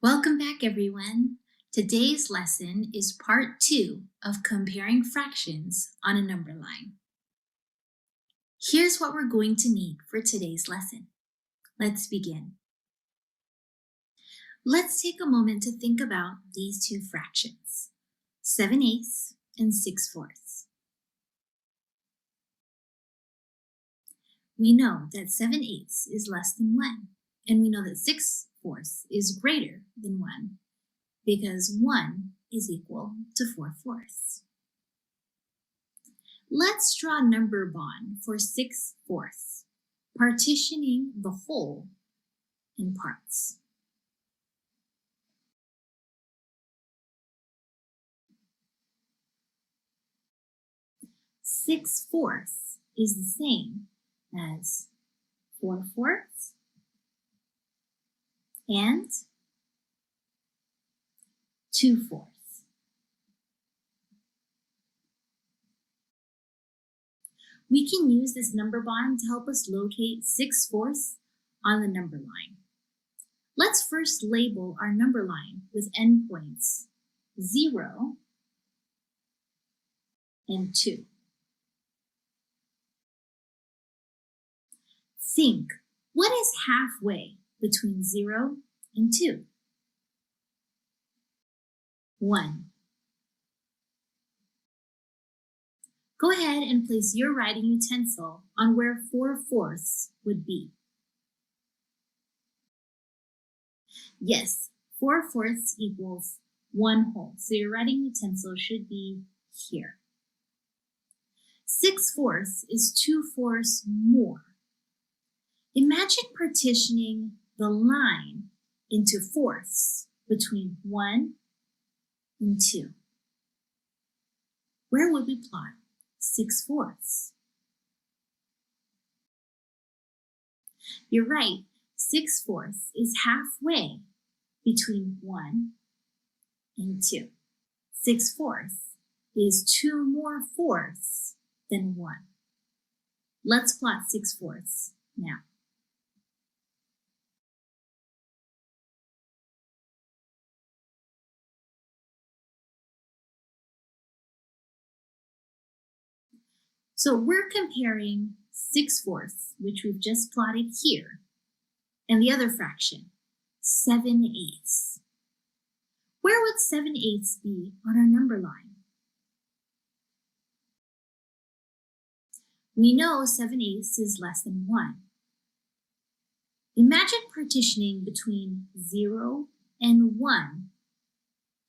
Welcome back, everyone. Today's lesson is part 2 of comparing fractions on a number line. Here's what we're going to need for today's lesson. Let's begin. Let's take a moment to think about these two fractions, 7/8 and 6/4. We know that 7/8 is less than 1, and we know that 6/4 is greater than 1 because 1 is equal to 4/4. Let's draw a number bond for 6/4, partitioning the whole in parts. Six-fourths is the same as 4/4 and 2/4. We can use this number bond to help us locate 6/4 on the number line. Let's first label our number line with endpoints 0 and 2. Think, what is halfway between 0 and 2? 1. Go ahead and place your writing utensil on where 4/4 would be. Yes, 4/4 equals 1 whole, so your writing utensil should be here. 6/4 is 2/4 more. Imagine partitioning the line into fourths between 1 and 2. Where would we plot 6/4? You're right, 6/4 is halfway between 1 and 2. 6/4 is 2 more fourths than 1. Let's plot 6/4 now. So we're comparing 6/4, which we've just plotted here, and the other fraction, 7/8. Where would 7/8 be on our number line? We know 7/8 is less than 1. Imagine partitioning between 0 and 1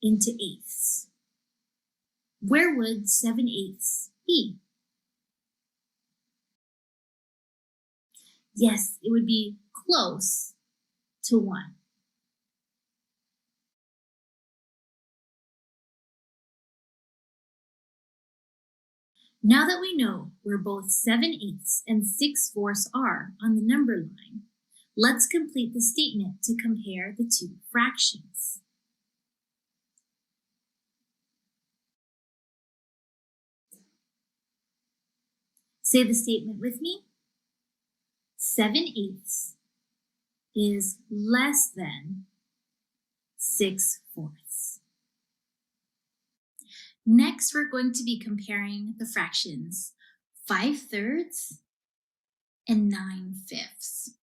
into eighths. Where would 7/8 be? Yes, it would be close to 1. Now that we know where both 7/8 and 6/4 are on the number line, let's complete the statement to compare the two fractions. Say the statement with me. 7/8 is less than 6/4. Next, we're going to be comparing the fractions 5/3 and 9/5.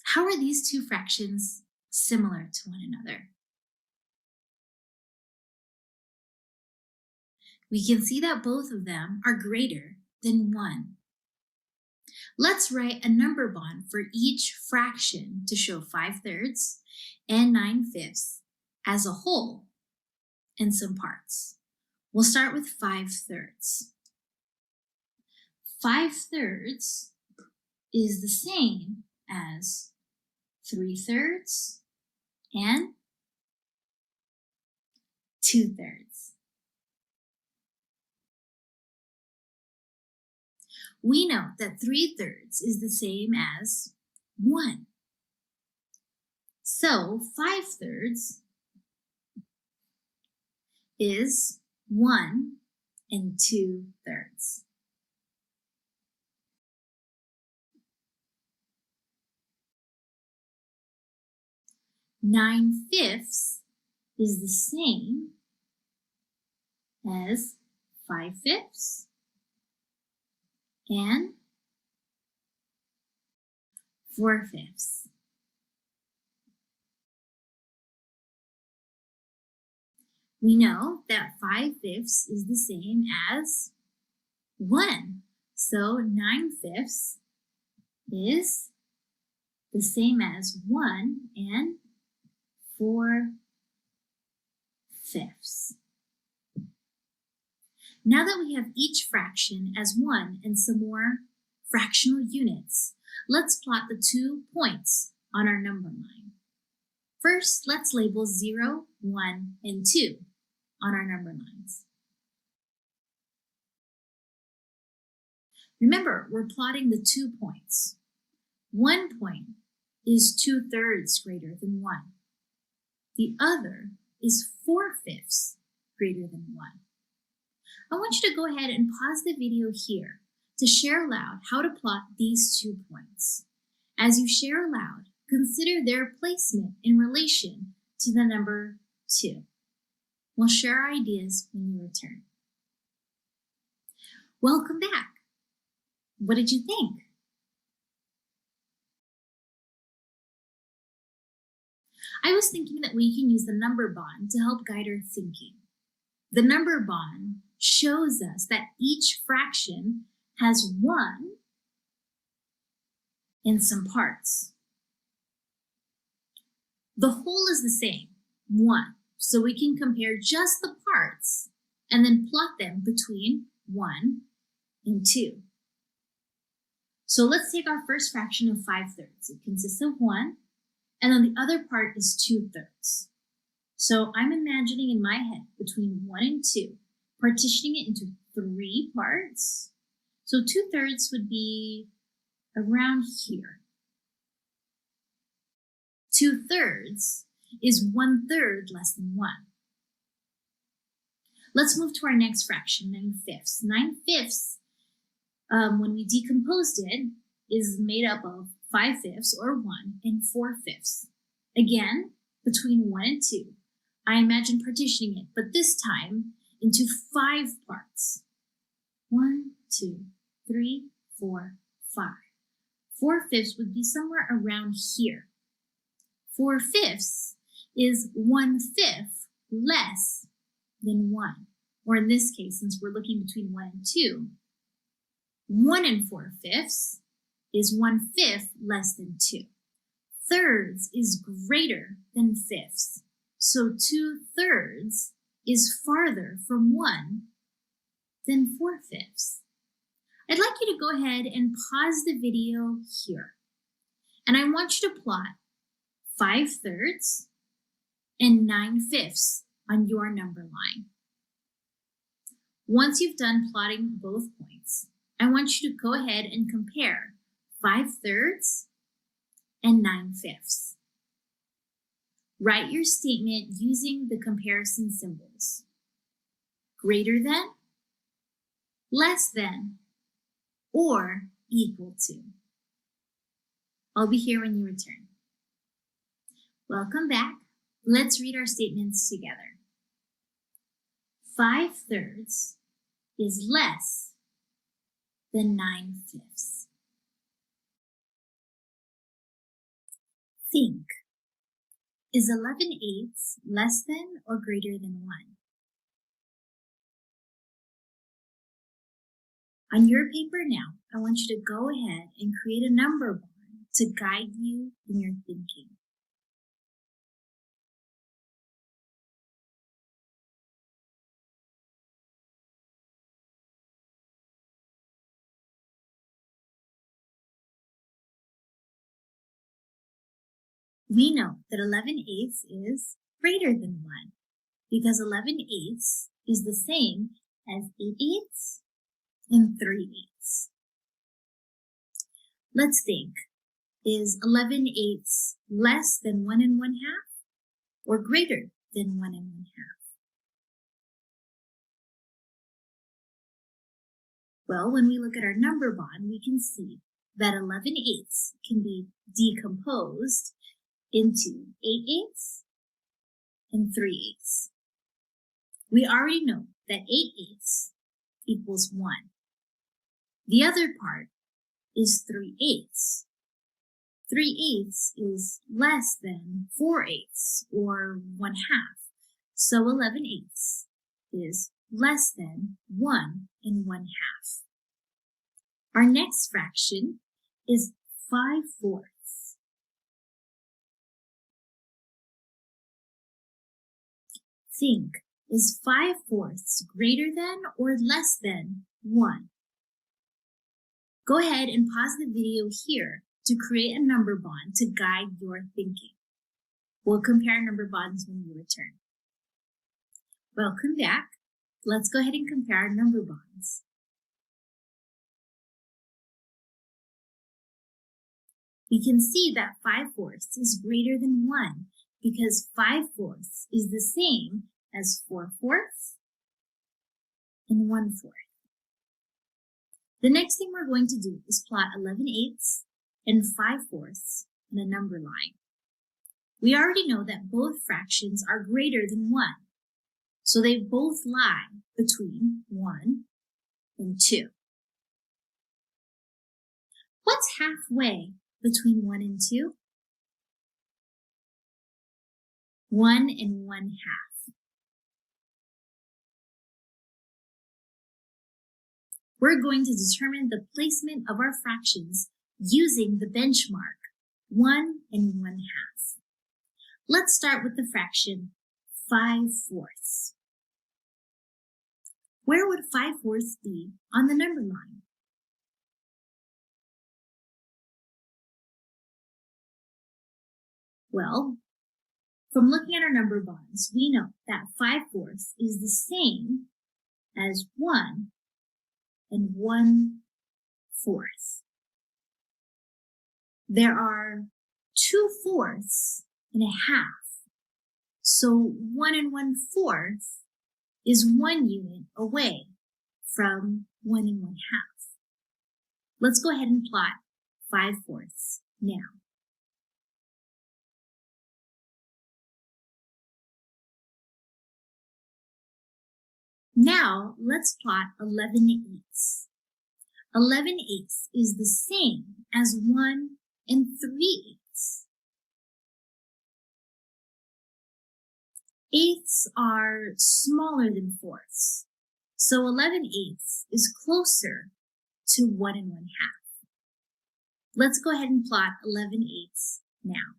How are these two fractions similar to one another? We can see that both of them are greater than 1. Let's write a number bond for each fraction to show 5/3 and 9/5 as a whole and some parts. We'll start with 5/3. 5/3 is the same as 3/3 and 2/3. We know that 3/3 is the same as 1. So 5/3 is 1 and 2/3. 9/5 is the same as 5/5 and 4/5. We know that 5/5 is the same as 1. So 9/5 is the same as 1 and 4/5. Now that we have each fraction as 1 and some more fractional units, let's plot the 2 points on our number line. First, let's label 0, 1, and 2 on our number lines. Remember, we're plotting the 2 points. 1 point is 2/3 greater than 1. The other is 4/5 greater than 1. I want you to go ahead and pause the video here to share aloud how to plot these 2 points. As you share aloud, consider their placement in relation to the number 2. We'll share our ideas when you return. Welcome back. What did you think? I was thinking that we can use the number bond to help guide our thinking. The number bond shows us that each fraction has 1 and some parts. The whole is the same, 1, so we can compare just the parts and then plot them between 1 and 2. So let's take our first fraction of 5/3. It consists of 1, and then the other part is 2/3. So I'm imagining in my head between 1 and 2, partitioning it into 3 parts. So 2/3 would be around here. 2/3 is 1/3 less than 1. Let's move to our next fraction, 9/5. 9/5, when we decomposed it, is made up of 5/5 or 1 and 4/5. Again, between 1 and 2, I imagine partitioning it, but this time into 5 parts. 1, 2, 3, 4, 5. 4/5 would be somewhere around here. 4/5 is 1/5 less than 1. Or in this case, since we're looking between 1 and 2, 1 and 4/5 is 1/5 less than 2. Thirds is greater than fifths. So 2/3 is farther from 1 than 4/5. I'd like you to go ahead and pause the video here. And I want you to plot 5/3 and 9/5 on your number line. Once you've done plotting both points, I want you to go ahead and compare 5/3 and 9/5. Write your statement using the comparison symbols. Greater than, less than, or equal to. I'll be here when you return. Welcome back. Let's read our statements together. 5/3 is less than 9/5. Think. Is 11/8 less than or greater than 1? On your paper now, I want you to go ahead and create a number bond to guide you in your thinking. We know that 11/8 is greater than 1 because 11/8 is the same as 8/8 and 3/8. Let's think. Is 11/8 less than 1 1/2 or greater than 1 1/2? Well, when we look at our number bond, we can see that 11/8 can be decomposed into 8/8 and 3/8. We already know that 8/8 equals 1. The other part is 3/8. 3/8 is less than 4/8 or 1/2. So 11/8 is less than 1 1/2. Our next fraction is 5/4. Think, is 5/4 greater than or less than 1? Go ahead and pause the video here to create a number bond to guide your thinking. We'll compare number bonds when we return. Welcome back. Let's go ahead and compare our number bonds. We can see that 5/4 is greater than 1 because 5/4 is the same as 4/4 and 1/4. The next thing we're going to do is plot 11/8 and 5/4 in a number line. We already know that both fractions are greater than 1, so they both lie between 1 and 2. What's halfway between 1 and 2? 1 1/2. We're going to determine the placement of our fractions using the benchmark 1 1/2. Let's start with the fraction 5/4. Where would 5/4 be on the number line? Well, from looking at our number bonds, we know that 5/4 is the same as 1 1/4. There are 2/4 1/2. So 1 1/4 is 1 unit away from 1 1/2. Let's go ahead and plot 5/4 now. Now let's plot 11/8. 11/8 is the same as 1 3/8. Eighths are smaller than fourths, so 11/8 is closer to 1 1/2. Let's go ahead and plot 11/8 now.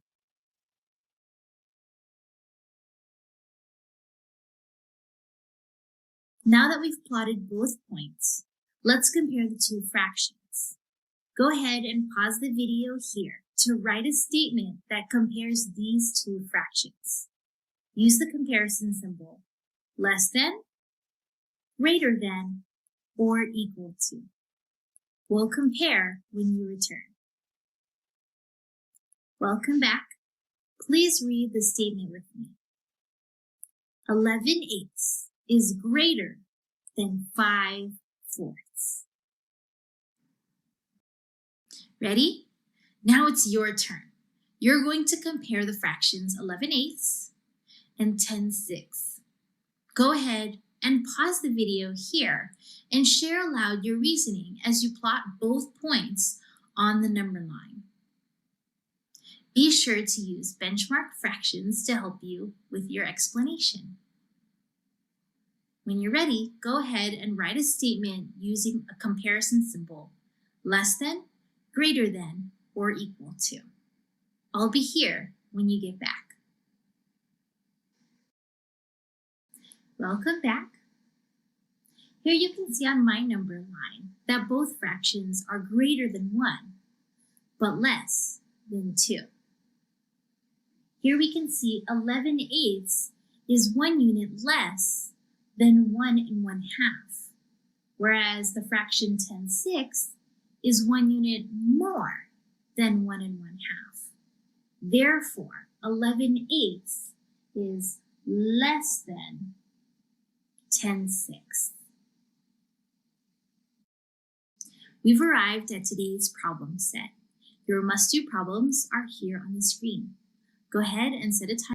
Now that we've plotted both points, let's compare the two fractions. Go ahead and pause the video here to write a statement that compares these two fractions. Use the comparison symbol, less than, greater than, or equal to. We'll compare when you return. Welcome back. Please read the statement with me. 11/8 is greater than 5/4. Ready? Now it's your turn. You're going to compare the fractions 11/8 and 10/6. Go ahead and pause the video here and share aloud your reasoning as you plot both points on the number line. Be sure to use benchmark fractions to help you with your explanation. When you're ready, go ahead and write a statement using a comparison symbol, less than, greater than, or equal to. I'll be here when you get back. Welcome back. Here you can see on my number line that both fractions are greater than 1, but less than 2. Here we can see 11/8 is 1 unit less than 1 1/2, whereas the fraction 10/6 is 1 unit more than 1 1/2. Therefore, 11/8 is less than 10/6. We've arrived at today's problem set. Your must-do problems are here on the screen. Go ahead and set a timer.